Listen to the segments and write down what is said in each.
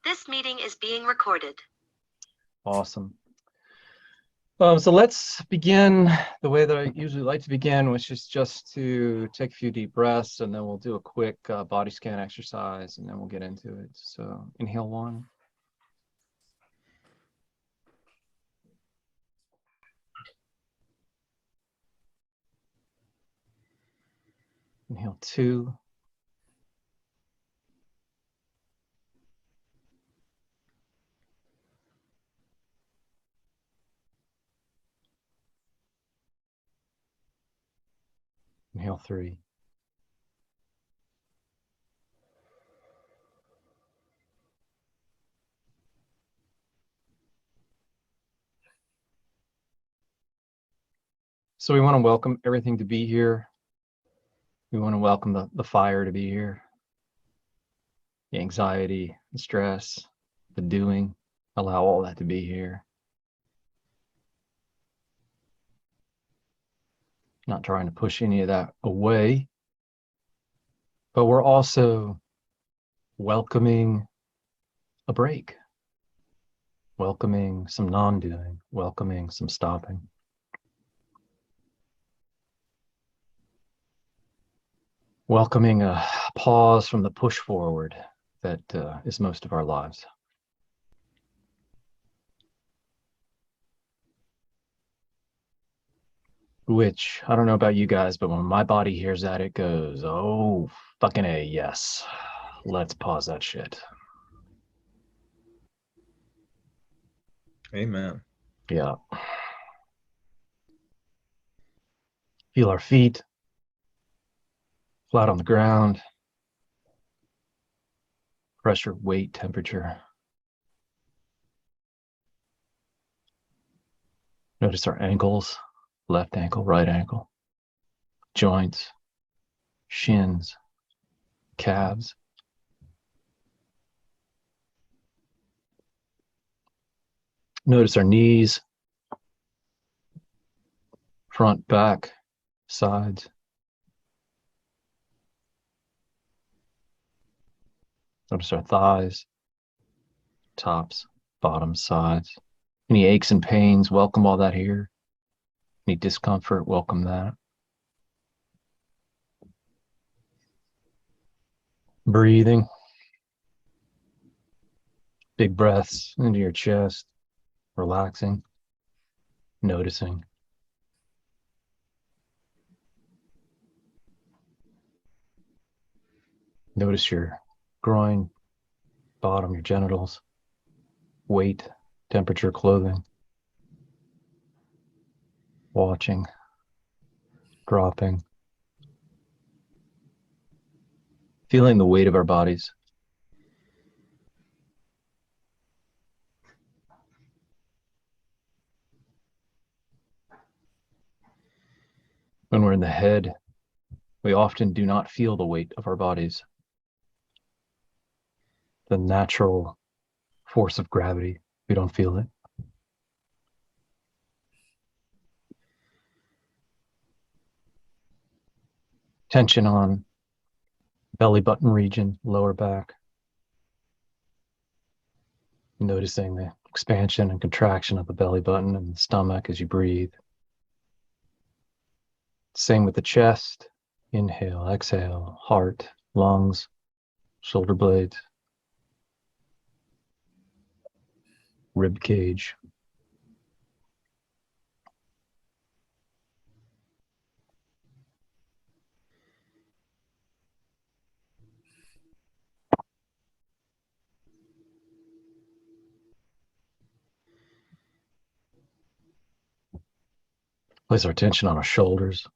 This meeting is being recorded. Awesome. So let's begin the way that I usually like to begin, which is just to take a few deep breaths, and then we'll do a quick body scan exercise, and then we'll get into it. So inhale one. Inhale two. Inhale three. So we want to welcome everything to be here. We want to welcome the fire to be here. The anxiety, the stress, the doing. Allow all that to be here. Not trying to push any of that away, but we're also welcoming a break, welcoming some non-doing, welcoming some stopping. Welcoming a pause from the push forward that is most of our lives. Which, I don't know about you guys, but when my body hears that, it goes, oh, fucking A, yes. Let's pause that shit. Amen. Yeah. Feel our feet flat on the ground. Pressure, weight, temperature. Notice our ankles, left ankle, right ankle, joints, shins, calves. Notice our knees, front, back, sides. Notice our thighs, tops, bottoms, sides. Any aches and pains, welcome all that here. Any discomfort, welcome that. Breathing. Big breaths into your chest, relaxing, noticing. Notice your groin, bottom, your genitals, weight, temperature, clothing. Watching, dropping. Feeling the weight of our bodies. When we're in the head, we often do not feel the weight of our bodies. The natural force of gravity, we don't feel it. Tension on belly button region, lower back. Noticing the expansion and contraction of the belly button and the stomach as you breathe. Same with the chest. Inhale, exhale, heart, lungs, shoulder blades, rib cage. Place our attention on our shoulders,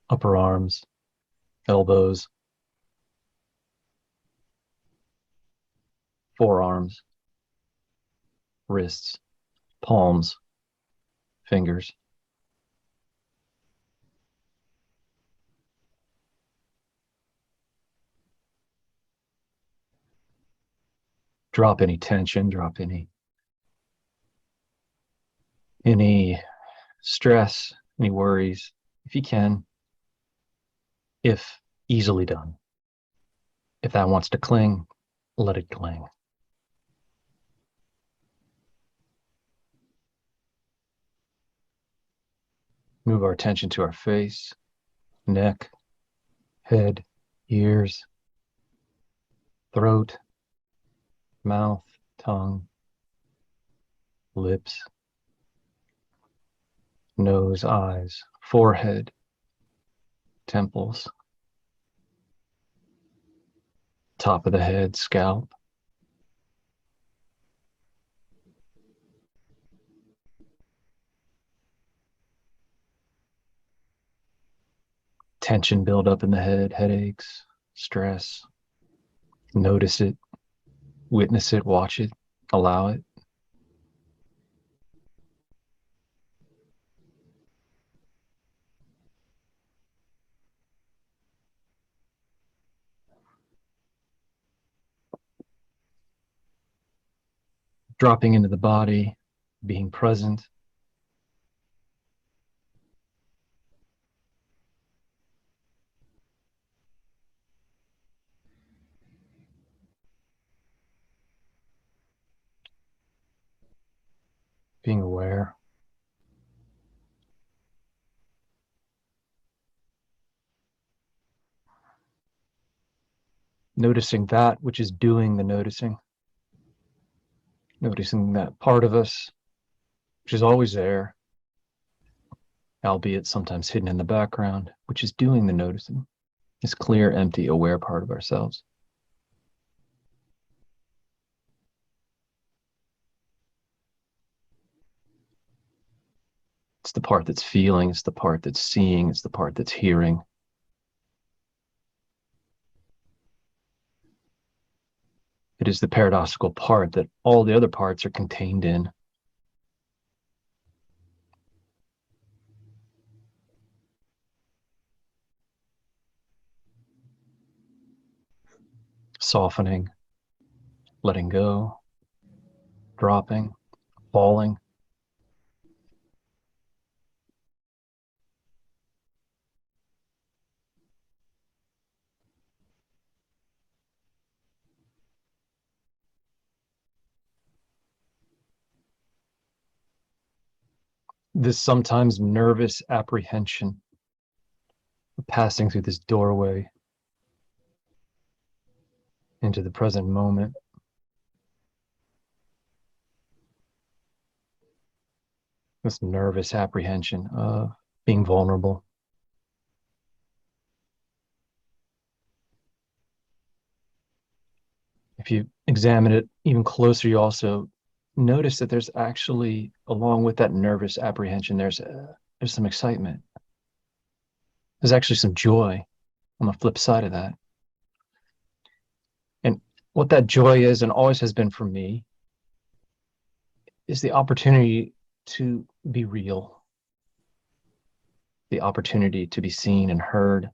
upper arms, elbows, forearms, wrists, palms, fingers. Drop any tension, drop any stress, any worries, if you can, if easily done. If that wants to cling, let it cling. move our attention to our face, neck, head, ears, throat, mouth, tongue, lips, nose, eyes, forehead, temples, top of the head, scalp. Tension build up in the head, headaches, stress. Notice it, witness it, watch it, allow it. Dropping into the body, being present. Being aware. Noticing that which is doing the noticing. Noticing that part of us, which is always there, albeit sometimes hidden in the background, which is doing the noticing. This clear, empty, aware part of ourselves. It's the part that's feeling, it's the part that's seeing, it's the part that's hearing. It is the paradoxical part that all the other parts are contained in. Softening, letting go, dropping, falling. This sometimes nervous apprehension of passing through this doorway into the present moment. This nervous apprehension of being vulnerable. If you examine it even closer, you also notice that there's actually, along with that nervous apprehension, there's some excitement. There's actually some joy on the flip side of that. And what that joy is, and always has been for me, is the opportunity to be real. The opportunity to be seen and heard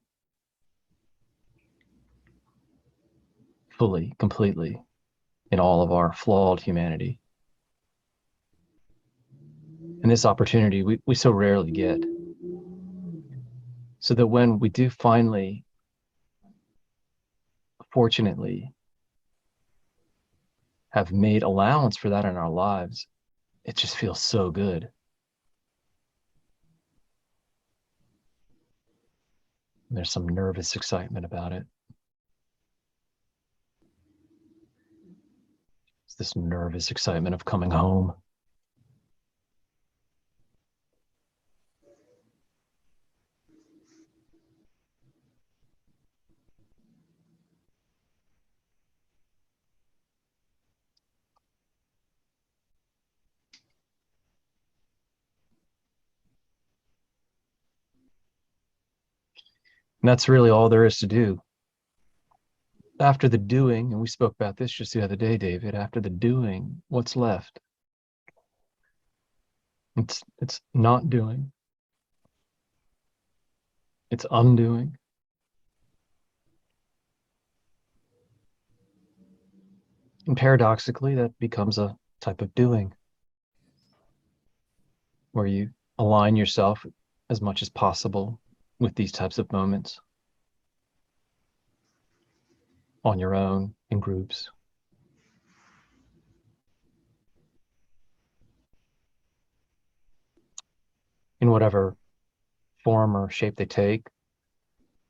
fully, completely, in all of our flawed humanity. And this opportunity we so rarely get. So that when we do finally, fortunately, have made allowance for that in our lives, it just feels so good. There's some nervous excitement about it. It's this nervous excitement of coming home. And that's really all there is to do. After the doing, and we spoke about this just the other day, David, after the doing, what's left? It's not doing. It's undoing. And paradoxically, that becomes a type of doing, where you align yourself as much as possible with these types of moments on your own, in groups. In whatever form or shape they take.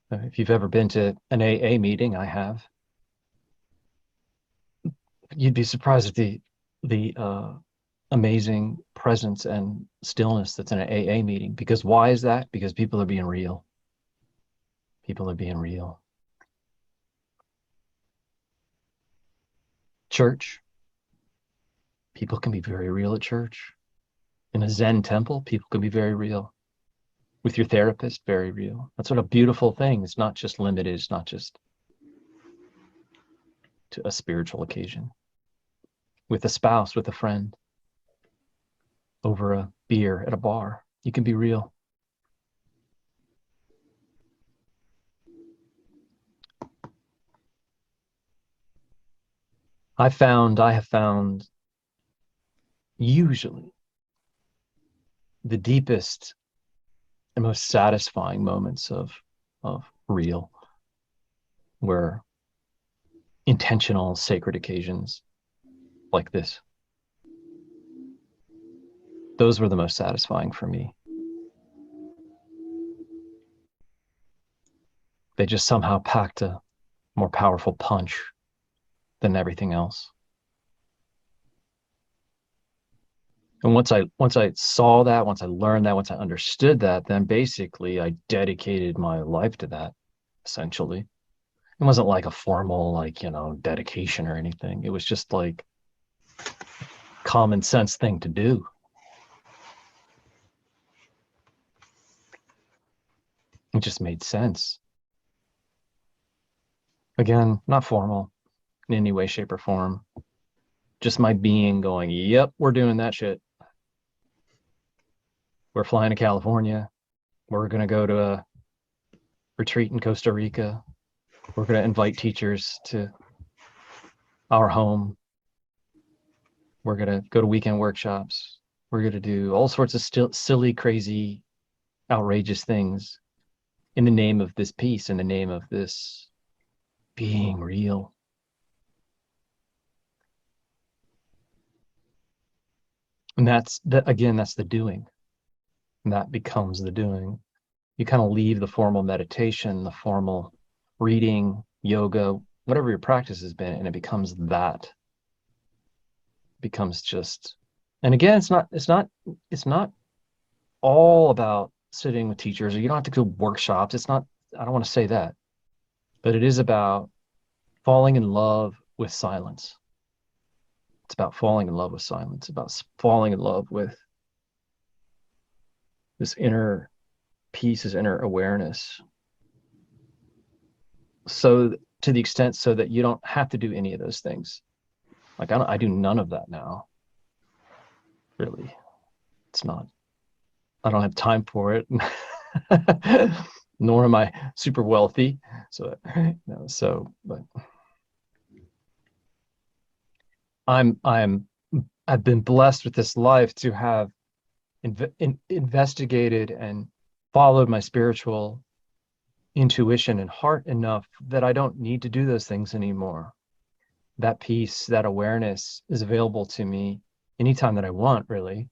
If you've ever been to an AA meeting, I have, you'd be surprised at the amazing presence and stillness that's in an AA meeting. Because why is that? Because people are being real. People are being real. Church, people can be very real at church. In a Zen temple, people can be very real. With your therapist, very real. That's what a beautiful thing. It's not just limited. It's not just to a spiritual occasion. With a spouse, with a friend, over a beer at a bar, you can be real. I have found usually the deepest and most satisfying moments of real were intentional, sacred occasions like this. Those were the most satisfying for me. They just somehow packed a more powerful punch than everything else. And once I saw that, once I learned that, once I understood that, then basically I dedicated my life to that, essentially. It wasn't like a formal, like, dedication or anything. It was just like common sense thing to do. It just made sense. Again, not formal in any way, shape, or form. Just my being going, yep, we're doing that shit. We're flying to California. We're going to go to a retreat in Costa Rica. We're going to invite teachers to our home. We're going to go to weekend workshops. We're going to do all sorts of silly, crazy, outrageous things in the name of this peace, in the name of this being real. And that's the doing. And that becomes the doing. You kind of leave the formal meditation, the formal reading, yoga, whatever your practice has been, and it becomes that. It becomes just, and again, it's not all about sitting with teachers, or you don't have to go workshops. It's not, I don't want to say that, but it is about falling in love with silence. It's about falling in love with silence, about falling in love with this inner peace, this inner awareness. So to the extent so that you don't have to do any of those things. Like I do none of that now. Really. It's not, I don't have time for it. Nor am I super wealthy. So, but I've been blessed with this life to have investigated and followed my spiritual intuition and heart enough that I don't need to do those things anymore. That peace, that awareness is available to me anytime that I want, really.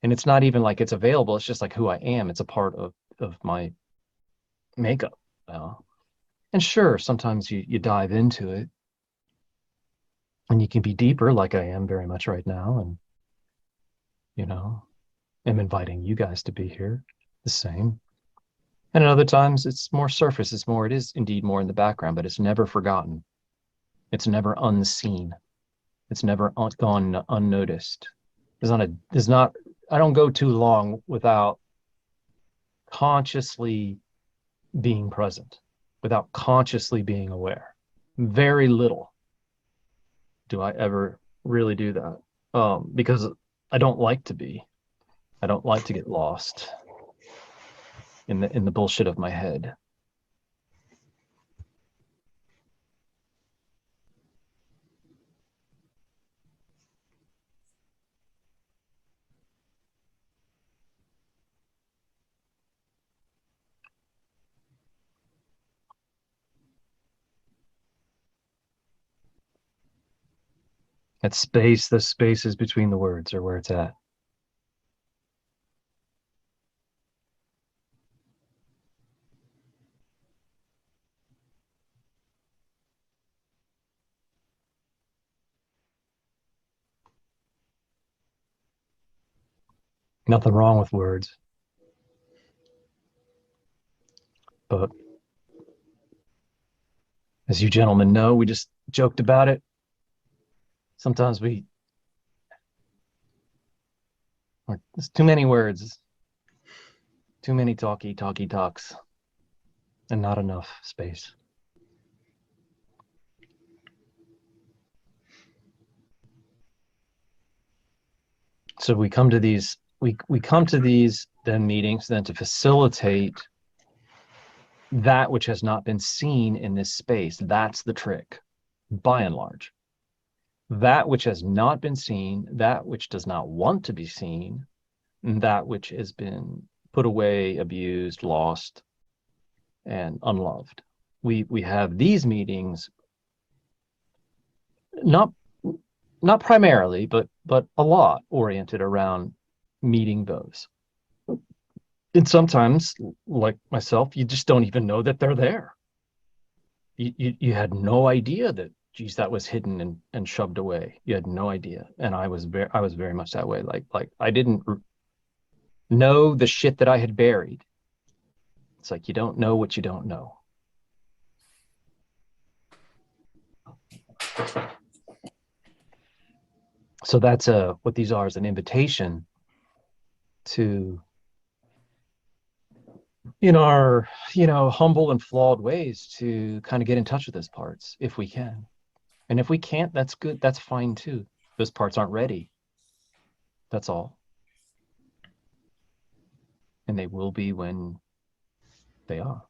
And it's not even like it's available. It's just like who I am. It's a part of my makeup. And sure, sometimes you dive into it and you can be deeper, like I am very much right now. And, I'm inviting you guys to be here the same. And at other times it's more surface. It is indeed more in the background, but it's never forgotten. It's never unseen. It's never gone unnoticed. I don't go too long without consciously being present, without consciously being aware. Very little do I ever really do that, because I don't like to be. I don't like to get lost in the bullshit of my head. That space, those spaces between the words are where it's at. Nothing wrong with words. But as you gentlemen know, we just joked about it. Sometimes there's too many words, too many talky talks, and not enough space. So we come to these then meetings then to facilitate that which has not been seen in this space. That's the trick, by and large. That which has not been seen, that which does not want to be seen, and that which has been put away, abused, lost, and unloved. We have these meetings not primarily, but a lot oriented around meeting those. And sometimes, like myself, you just don't even know that they're there. You had no idea that, geez, that was hidden and shoved away. You had no idea. And I was very much that way. Like I didn't know the shit that I had buried. It's like you don't know what you don't know. So that's what these are, is an invitation to, in our, humble and flawed ways, to kind of get in touch with those parts if we can. And if we can't, that's good. That's fine too. Those parts aren't ready. That's all. And they will be when they are.